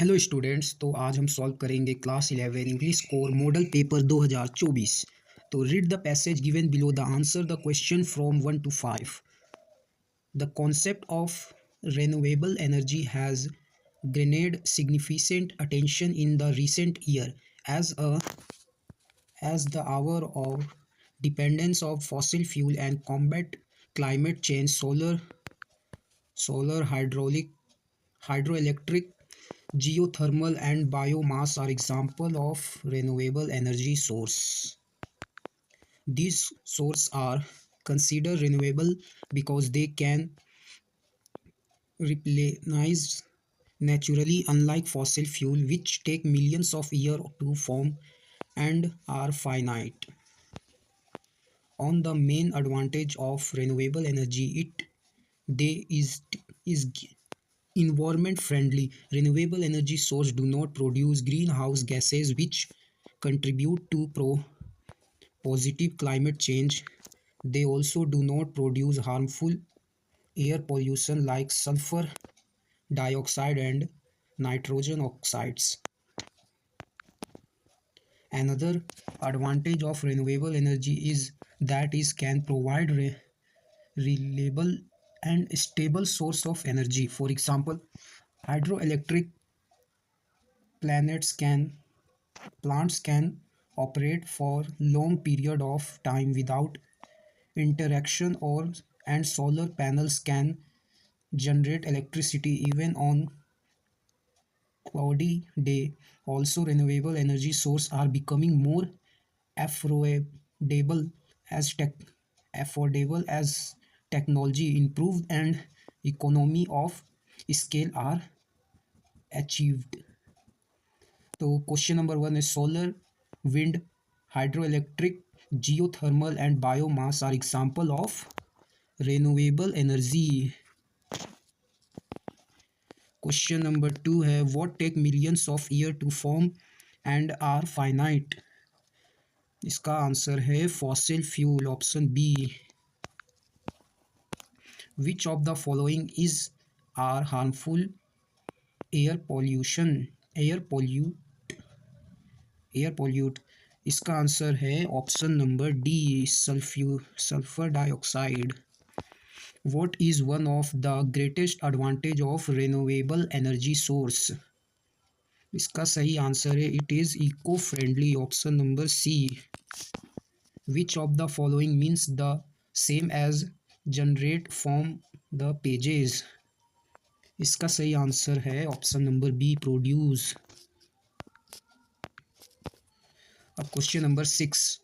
Hello students. तो आज हम सॉल्व करेंगे class 11 English core model paper 2024। तो read the passage given below the answer the question from 1 to 5। The concept of renewable energy has gained significant attention in the recent year as a as the hour of dependence of fossil fuel and combat climate change. Solar, hydroelectric, geothermal and biomass are examples of renewable energy source. These sources are considered renewable because they can replenish naturally, unlike fossil fuel which take millions of years to form and are finite. On the main advantage of renewable energy, they is environment friendly. Renewable energy sources do not produce greenhouse gases which contribute to positive climate change. They also do not produce harmful air pollution like sulfur dioxide and nitrogen oxides. Another advantage of renewable energy is that it can provide reliable and stable source of energy. For example, hydroelectric planets can plants can operate for long period of time without interaction or and solar panels can generate electricity even on cloudy day. Also, renewable energy sources are becoming more affordable as tech affordable as technology improves and economy of scale are achieved. So question number 1 is solar, wind, hydroelectric, geothermal and biomass are example of renewable energy. Question number 2 है what take millions of year to form and are finite. इसका answer है fossil fuel, option B. Which of the following is are harmful air pollution air pollute. इसका answer है option number D, sulphur dioxide. What is one of the greatest advantage of renewable energy source? इसका सही answer है it is eco friendly, option number C. Which of the following means the same as generate from the pages? इसका सही answer है option number B, produce. अब question number 6.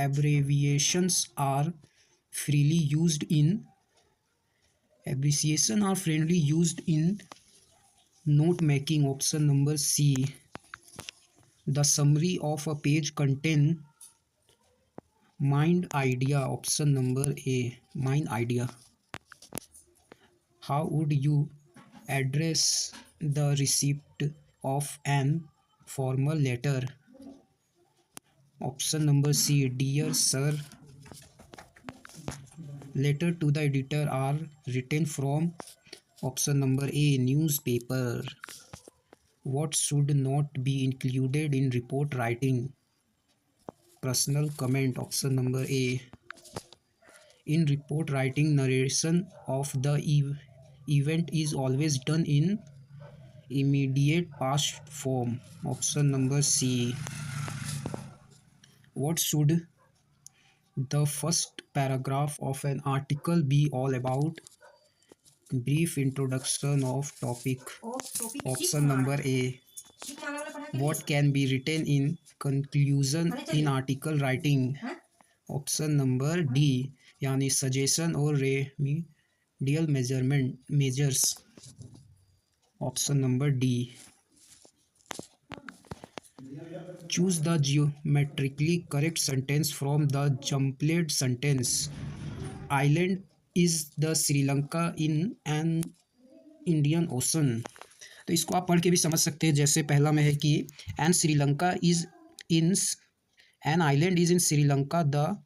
Abbreviations are freely used in note making, option number C. The summary of a page contain mind idea, option number A, mind idea. How would you address the receipt of an formal letter? Option number C, dear sir. Letter to the editor are written from, option number A, newspaper. What should not be included in report writing? Personal comment, option number A. In report writing, narration of the event is always done in immediate past form, option number C. What should the first paragraph of an article be all about? Brief introduction of topic, option number A. What can be written in conclusion in article writing? Option number D, यानी suggestion और remedial measures, option number D. Choose the geometrically correct sentence from the jumbled sentence. Island is the Sri Lanka in an Indian Ocean. तो इसको आप पढ़ के भी समझ सकते हैं. जैसे पहला में है कि an Sri Lanka is in an island is in Sri Lanka the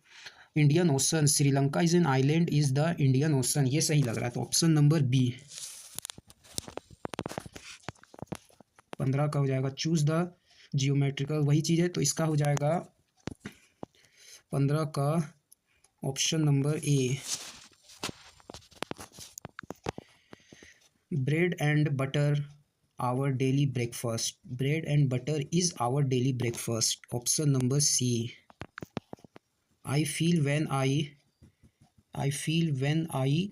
Indian ocean. Sri Lanka is an island is the Indian ocean. ये सही लग रहा है, तो ऑप्शन नंबर बी. 15 का हो जाएगा चूज द जियोमेट्रिकल, वही चीज़ है तो इसका हो जाएगा 15 का option number A. Bread and butter our daily breakfast, bread and butter is our daily breakfast, option number C. I feel when I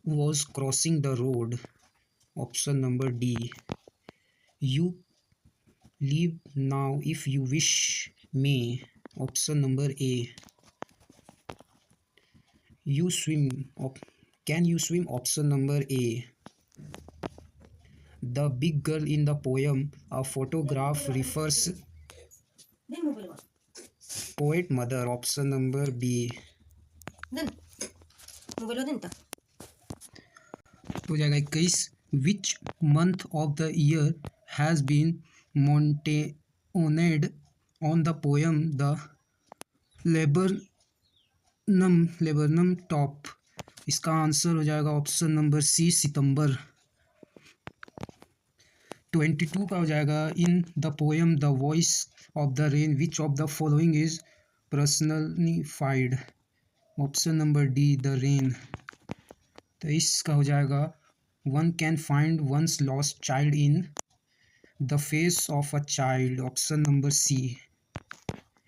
was crossing the road, option number D. You leave now if you wish me, option number A. You swim, can you swim, option number A. The big girl in the poem, a photograph refers poet mother, option number B. हो जाएगा 21, which month of the year has been mentioned on the poem the laburnum top, इसका answer हो जाएगा option number सी, सितंबर। 22 का हो जाएगा in the poem the voice of the rain which of the following is personified, option number D, the rain. तो इसका हो जाएगा one can find once lost child in the face of a child, option number C.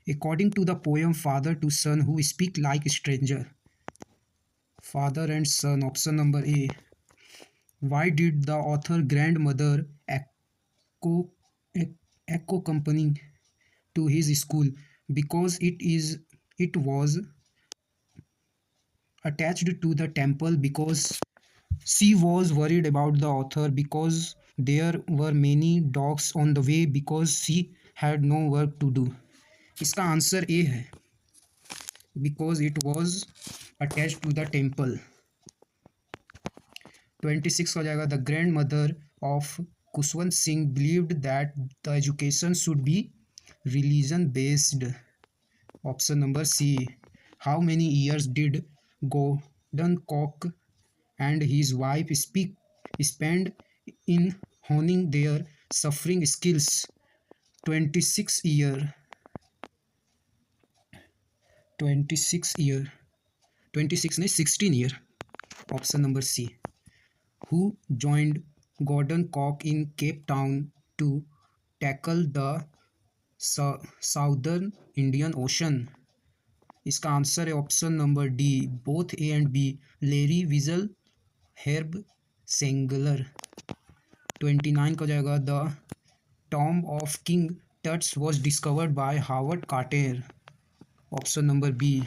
According to the poem father to son who speak like stranger, father and son, option number A. Why did the author grand mother echo company to his school, because it was attached to the temple, because she was worried about the author, because there were many dogs on the way, because she had no work to do, इसका answer A है, because it was attached to the temple। 26 हो जाएगा the grandmother of Khushwant Singh believed that the education should be religion based, option number C. How many years did Gordon Cook and his wife spend in honing their suffering skills, 26 year 26 नहीं 16 year, option number C. Who joined Gordon Cook in Cape Town to tackle the Southern Indian Ocean, इसका answer है option number D, both A and B, Larry Wiesel, Herb Sengler. 29 का जाएगा the tomb of King Tut's was discovered by Howard Carter, option number B.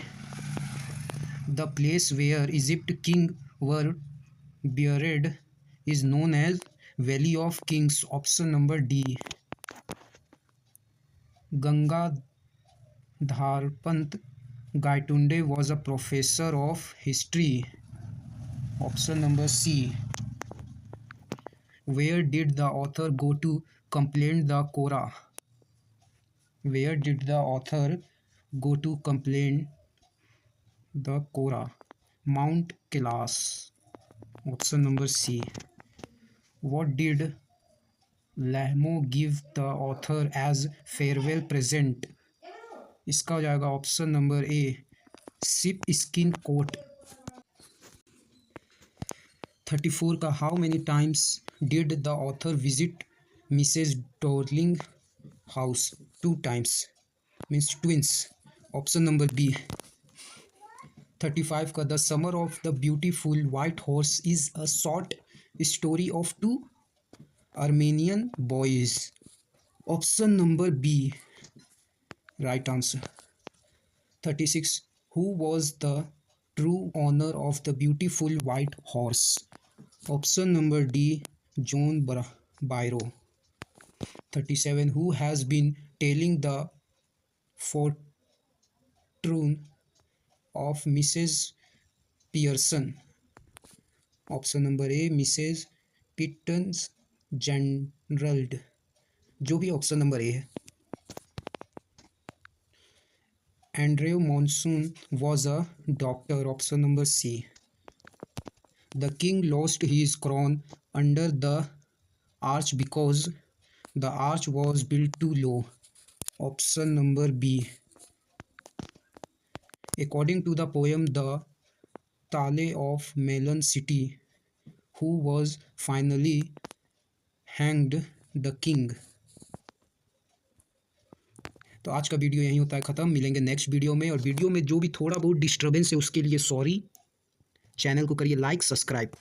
The place where Egypt king were buried is known as Valley of Kings, option number D. Gangadharpant Gaitunde was a professor of history, option number C. Where did the author go to complain the Korah, where did the author go to complain the Korah, Mount Kailash, option number C. What did Lahmo give the author as farewell present, इसका हो जाएगा option number A, sheepskin coat. 34 का how many times did the author visit Mrs Darling house, 2 times, means twins, option number B. 35 का the summer of the beautiful white horse is a short story of 2 Armenian boys, option number B, right answer। 36 who was the true owner of the beautiful white horse, option number D, John Byro। 37 who has been telling the fortune of Mrs. Pearson, option number A, Mrs. Pittons Gerald, जो भी option number A है। Andrew Manson was a doctor, option number C. The king lost his crown under the arch because The arch was built too low. Option number B. According to the poem The Tale of Melon City, who was finally hanged? The king. तो आज का video यहीं होता है ख़त्म। मिलेंगे next video में, और वीडियो में जो भी थोड़ा बहुत डिस्टर्बेंस है उसके लिए सॉरी। चैनल को करिए लाइक, सब्सक्राइब।